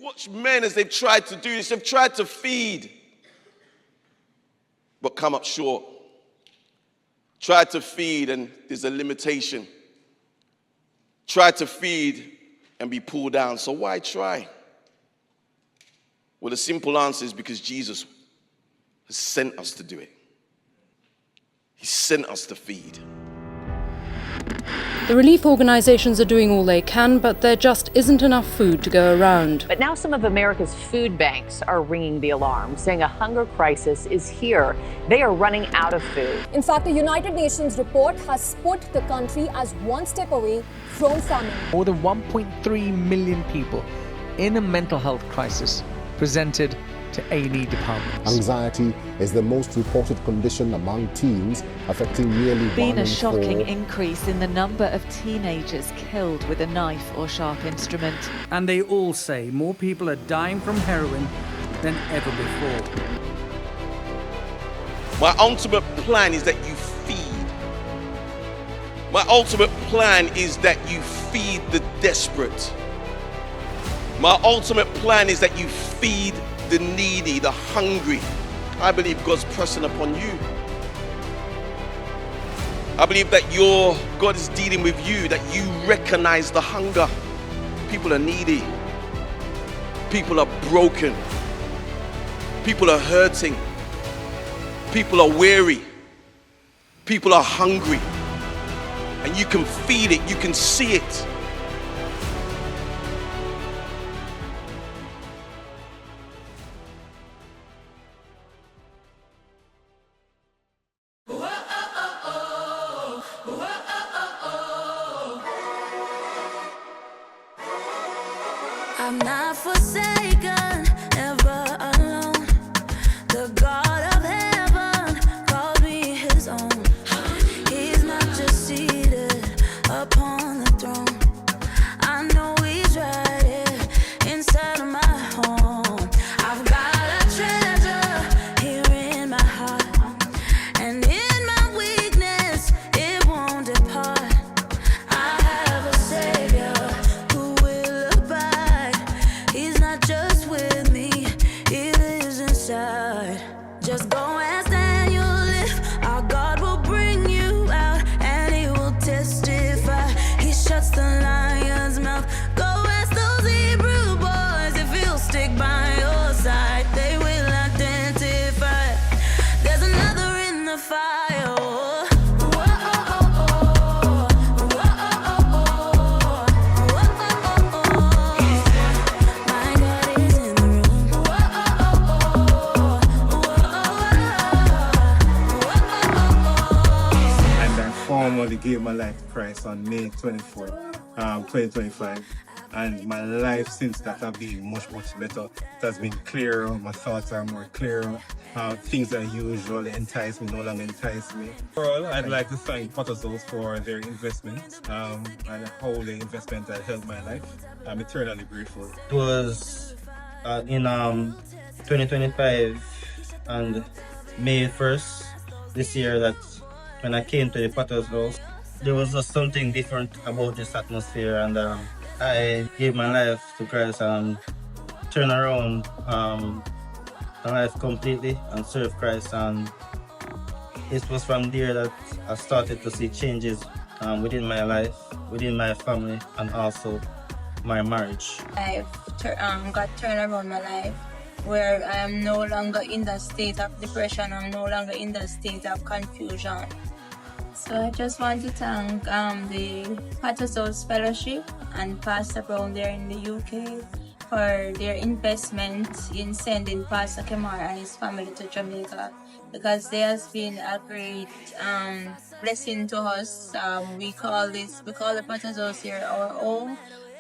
watched men as they've tried to do this. They've tried to feed, but come up short. Tried to feed and there's a limitation. Tried to feed and be pulled down. So why try? Well, the simple answer is because Jesus has sent us to do it. He sent us to feed. The relief organisations are doing all they can, but there just isn't enough food to go around. But now some of America's food banks are ringing the alarm, saying a hunger crisis is here. They are running out of food. In fact, the United Nations report has put the country as one step away from famine. More than 1.3 million people in a mental health crisis presented to A&E departments. Anxiety is the most reported condition among teens, affecting nearly Been one a in shocking four. increase in the number of teenagers killed with a knife or sharp instrument. And they all say more people are dying from heroin than ever before. My ultimate plan is that you feed. My ultimate plan is that you feed the desperate. My ultimate plan is that you feed the needy, the hungry. I believe God's pressing upon you. I believe that God is dealing with you, that you recognize the hunger. People are needy. People are broken. People are hurting. People are weary. People are hungry. And you can feed it, you can see it. I'm not forsaken, ever alone. The God of heaven called me his own. He's not just seated upon the throne. I know he's right here inside of my home. I've got a treasure here in my heart, and in my weakness it won't depart. I have a Savior who will abide. He's not just with me, he lives inside. Just go and stand your lift. Our God will bring you out, and he will testify. He shuts the lion's mouth. Go ask those Hebrew boys if he'll stick by your side. They will identify. There's another in the fire. Formally gave my life to Christ on May 24th, 2025, and my life since that has been much better. It has been clearer, my thoughts are more clearer. Things that usually entice me no longer entice me. Overall, I'd like to thank Potter's House for their investment and how the investment has helped my life. I'm eternally grateful. It was in 2025 and May 1st this year that when I came to the Potter's House, there was just something different about this atmosphere, and I gave my life to Christ and turned around my life completely and served Christ. And it was from there that I started to see changes within my life, within my family, and also my marriage. I've got turned around my life, where I am no longer in the state of depression, I'm no longer in the state of confusion. So I just want to thank the Potter's House Fellowship and Pastor Brown there in the UK for their investment in sending Pastor Kemar and his family to Jamaica, because there has been a great blessing to us. We call the Potter's House here our home,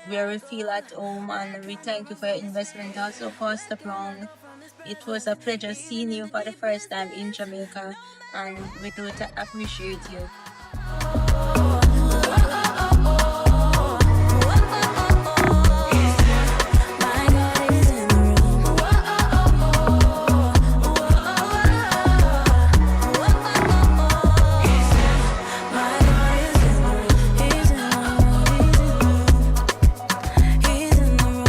where we feel at home, and we thank you for your investment also, Pastor Brown. It was a pleasure seeing you for the first time in Jamaica, and we do appreciate you. He's in the room.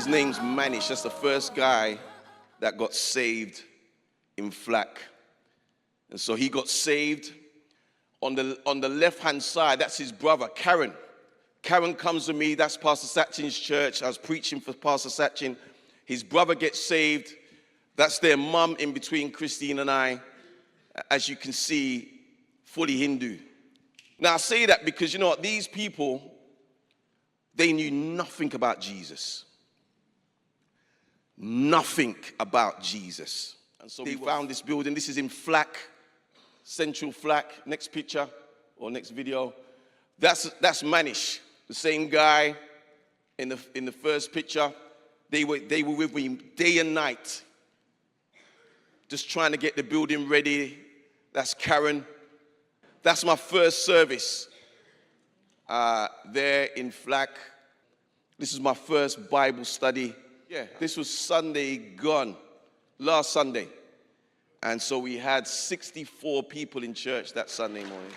His name's Manish. That's the first guy that got saved in Flack. And so he got saved. On the left-hand side, that's his brother, Karen. Karen comes to me. That's Pastor Satchin's church. I was preaching for Pastor Satchin. His brother gets saved. That's their mum in between Christine and I. As you can see, fully Hindu. Now, I say that because, you know what, these people, they knew nothing about Jesus. Nothing about Jesus. And so they found this building. This is in Flack, Central Flack. Next picture, or next video. That's Manish, the same guy in the first picture. They were with me day and night, just trying to get the building ready. That's Karen. That's my first service there in Flack. This is my first Bible study. Yeah, this was Sunday gone, last Sunday. And so we had 64 people in church that Sunday morning.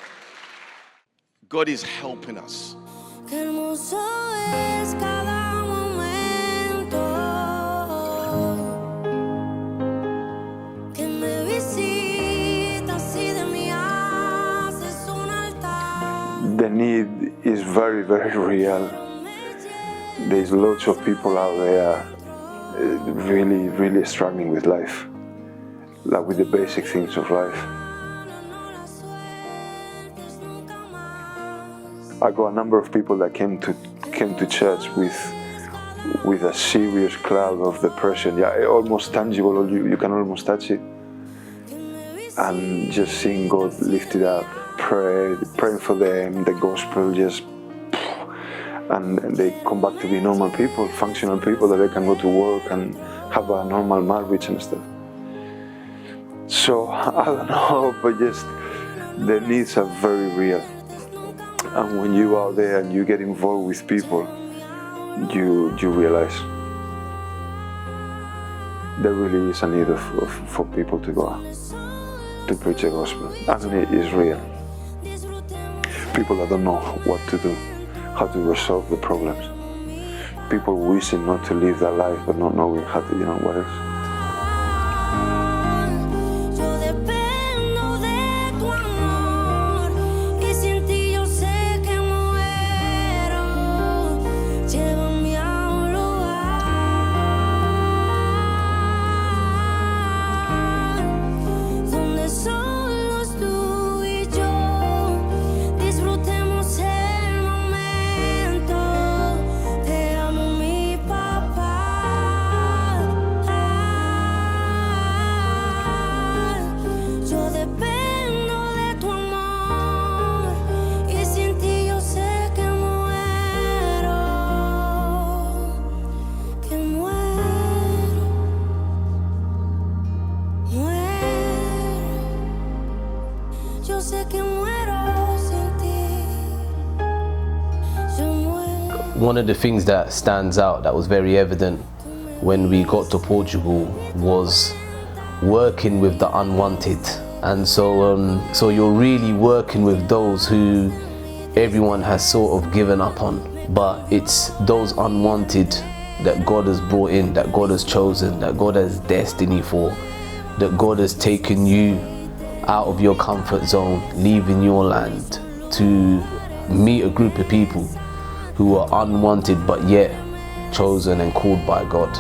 God is helping us. The need is very, very real. There's lots of people out there really, really struggling with life, like with the basic things of life. I got a number of people that came to church with a serious cloud of depression, yeah, almost tangible. You can almost touch it, and just seeing God lifted up, praying for them, the gospel just, and they come back to be normal people, functional people, that they can go to work and have a normal marriage and stuff. So I don't know, but just the needs are very real. And when you are there and you get involved with people, you realize there really is a need for people to go out to preach the gospel. And it is real. People that don't know what to do, how to resolve the problems. People wishing not to live that life, but not knowing how to, what else. One of the things that stands out, that was very evident when we got to Portugal, was working with the unwanted. And so you're really working with those who everyone has sort of given up on, but it's those unwanted that God has brought in, that God has chosen, that God has destiny for, that God has taken you out of your comfort zone, leaving your land, to meet a group of people who are unwanted but yet chosen and called by God.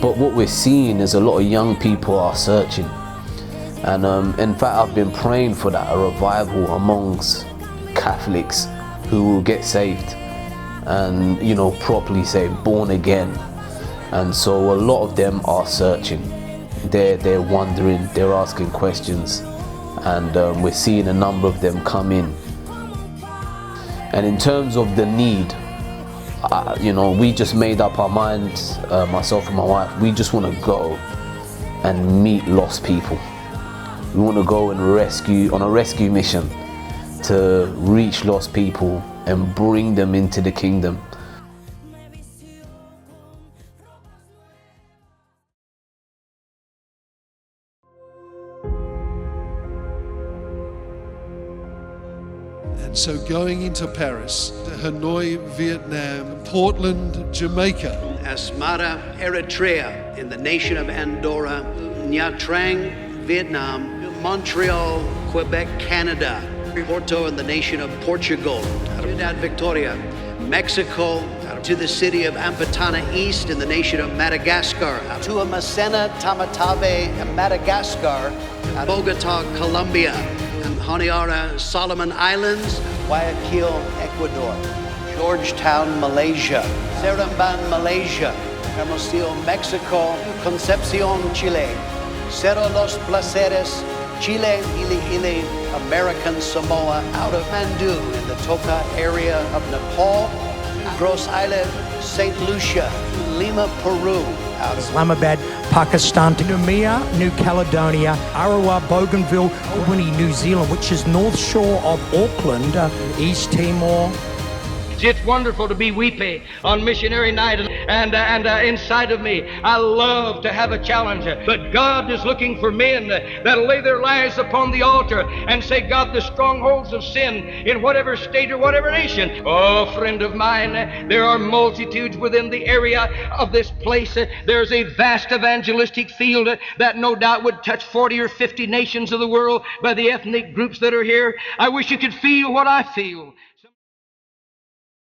But what we're seeing is a lot of young people are searching. And in fact, I've been praying for that, a revival amongst Catholics who will get saved and, properly saved, born again. And so a lot of them are searching. They're wondering, they're asking questions. And we're seeing a number of them come in. And in terms of the need, you know, we just made up our minds, myself and my wife, we just want to go and meet lost people. We want to go and on a rescue mission to reach lost people and bring them into the kingdom. And so going into Paris, Hanoi, Vietnam, Portland, Jamaica, Asmara, Eritrea, in the nation of Andorra, Nha Trang, Vietnam, Montreal, Quebec, Canada, Porto in the nation of Portugal, Trinidad Victoria, Mexico, to the city of Ampatana East in the nation of Madagascar, to Macena, Tamatave, Madagascar, Bogota, Colombia, and Honiara, Solomon Islands, Guayaquil, Ecuador, Georgetown, Malaysia, Seremban, Malaysia, Hermosillo, Mexico, Concepcion, Chile, Cerro Los Placeres, Chile, Ili, American Samoa, out of Mandu in the Toka area of Nepal, Gross Islet, St. Lucia, Lima, Peru, out of Islamabad, Pakistan, Noumea, New Caledonia, Arawa, Bougainville, Albany, New Zealand, which is north shore of Auckland, East Timor. It's wonderful to be weepy on missionary night, and inside of me, I love to have a challenge. But God is looking for men that'll lay their lives upon the altar and say, God, the strongholds of sin in whatever state or whatever nation. Oh, friend of mine, there are multitudes within the area of this place. There's a vast evangelistic field that no doubt would touch 40 or 50 nations of the world by the ethnic groups that are here. I wish you could feel what I feel.